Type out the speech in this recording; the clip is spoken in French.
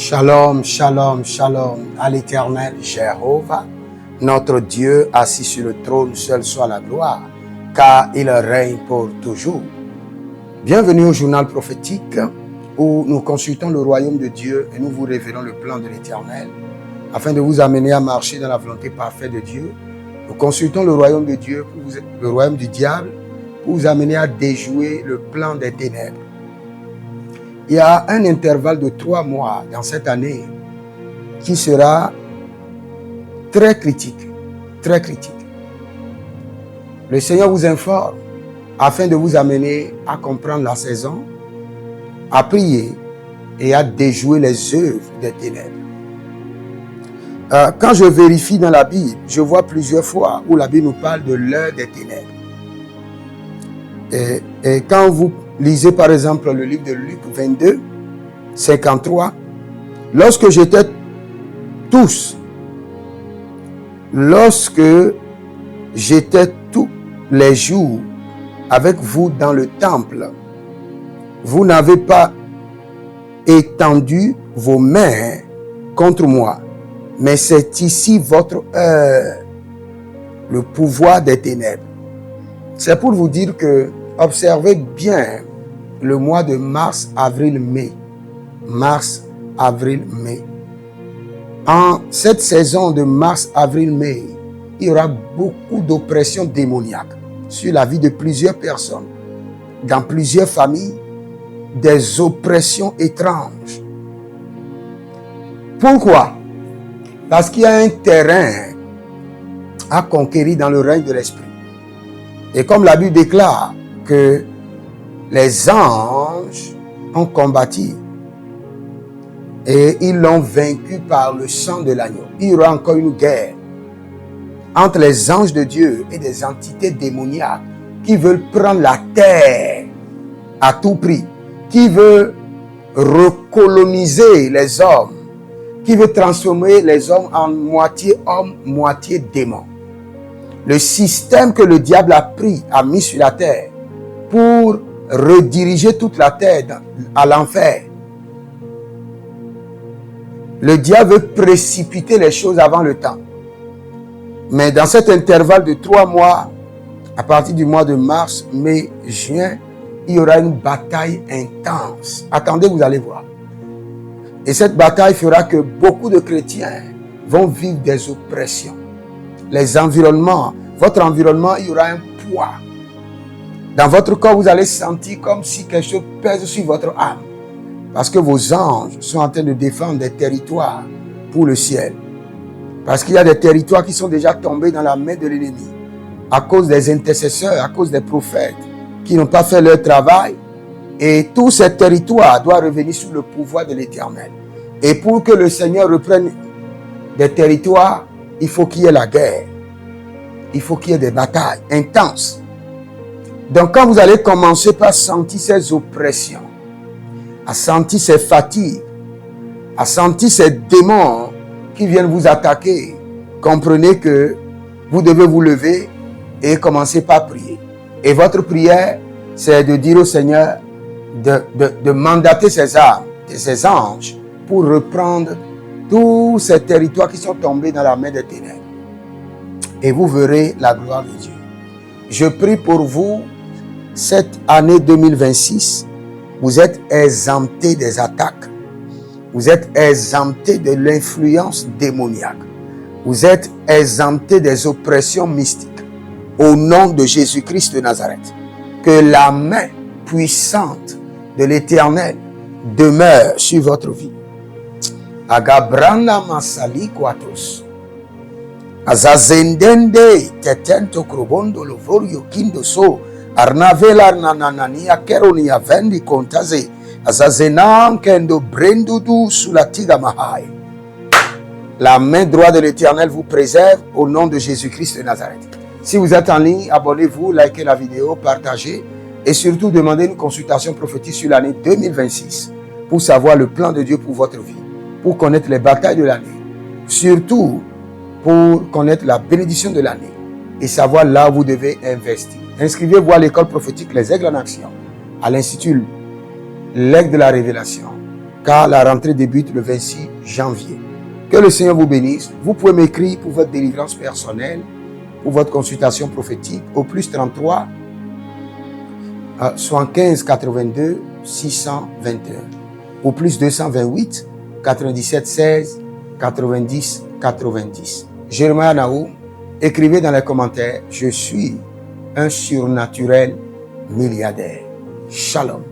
Shalom, shalom, shalom à l'Éternel Jéhovah, notre Dieu assis sur le trône, seul soit la gloire, car il règne pour toujours. Bienvenue au journal prophétique où nous consultons le royaume de Dieu et nous vous révélons le plan de l'Éternel afin de vous amener à marcher dans la volonté parfaite de Dieu. Nous consultons le royaume de Dieu, le royaume du diable, pour vous amener à déjouer le plan des ténèbres. Il y a un intervalle de 3 mois dans cette année qui sera très critique, très critique. Le Seigneur vous informe afin de vous amener à comprendre la saison, à prier et à déjouer les œuvres des ténèbres. Quand je vérifie dans la Bible, je vois plusieurs fois où la Bible nous parle de l'heure des ténèbres. Et quand vous lisez par exemple le livre de Luc 22, 53, lorsque j'étais tous les jours avec vous dans le temple, vous n'avez pas étendu vos mains contre moi, mais c'est ici votre heure, le pouvoir des ténèbres. C'est pour vous dire que observez bien le mois de mars, avril, mai. Mars, avril, mai. En cette saison de mars, avril, mai, il y aura beaucoup d'oppression démoniaque sur la vie de plusieurs personnes, dans plusieurs familles, des oppressions étranges. Pourquoi? Parce qu'il y a un terrain à conquérir dans le règne de l'esprit. Et comme la Bible déclare que les anges ont combattu et ils l'ont vaincu par le sang de l'agneau, il y aura encore une guerre entre les anges de Dieu et des entités démoniaques qui veulent prendre la terre à tout prix, qui veulent recoloniser les hommes, qui veulent transformer les hommes en moitié homme, moitié démon. Le système que le diable a mis sur la terre pour rediriger toute la terre à l'enfer. Le diable veut précipiter les choses avant le temps. Mais dans cet intervalle de 3 mois, à partir du mois de mars, mai, juin, il y aura une bataille intense. Attendez, vous allez voir. Et cette bataille fera que beaucoup de chrétiens vont vivre des oppressions. Les environnements, votre environnement, il y aura un poids. Dans votre corps, vous allez sentir comme si quelque chose pèse sur votre âme. Parce que vos anges sont en train de défendre des territoires pour le ciel. Parce qu'il y a des territoires qui sont déjà tombés dans la main de l'ennemi. À cause des intercesseurs, à cause des prophètes qui n'ont pas fait leur travail. Et tous ces territoires doivent revenir sous le pouvoir de l'Éternel. Et pour que le Seigneur reprenne des territoires, il faut qu'il y ait la guerre. Il faut qu'il y ait des batailles intenses. Donc quand vous allez commencer par sentir ces oppressions, à sentir ces fatigues, à sentir ces démons qui viennent vous attaquer, comprenez que vous devez vous lever et commencer par prier. Et votre prière, c'est de dire au Seigneur de mandater ses âmes, ses anges, pour reprendre tous ces territoires qui sont tombés dans la main des ténèbres. Et vous verrez la gloire de Dieu. Je prie pour vous, cette année 2026, vous êtes exemptés des attaques. Vous êtes exemptés de l'influence démoniaque. Vous êtes exemptés des oppressions mystiques. Au nom de Jésus-Christ de Nazareth, que la main puissante de l'Éternel demeure sur votre vie. Agabranda masali quatos. Azazendende tetento krobondo lovorio kindoso arnavela nananania keronia vendi kontaze azazenan kendo brendudu sulatiga mahai. La main droite de l'Éternel vous préserve au nom de Jésus-Christ de Nazareth. Si vous êtes en ligne, abonnez-vous, likez la vidéo, partagez et surtout demandez une consultation prophétique sur l'année 2026 pour savoir le plan de Dieu pour votre vie, pour connaître les batailles de l'année, surtout pour connaître la bénédiction de l'année et savoir là où vous devez investir. Inscrivez-vous à l'école prophétique Les Aigles en Action, à l'Institut L'Aigle de la Révélation, car la rentrée débute le 26 janvier. Que le Seigneur vous bénisse. Vous pouvez m'écrire pour votre délivrance personnelle, pour votre consultation prophétique au plus 33 75 82 621 au plus 228 97 16 90 90. Jeremiah Naoum, écrivez dans les commentaires, je suis un surnaturel milliardaire. Shalom.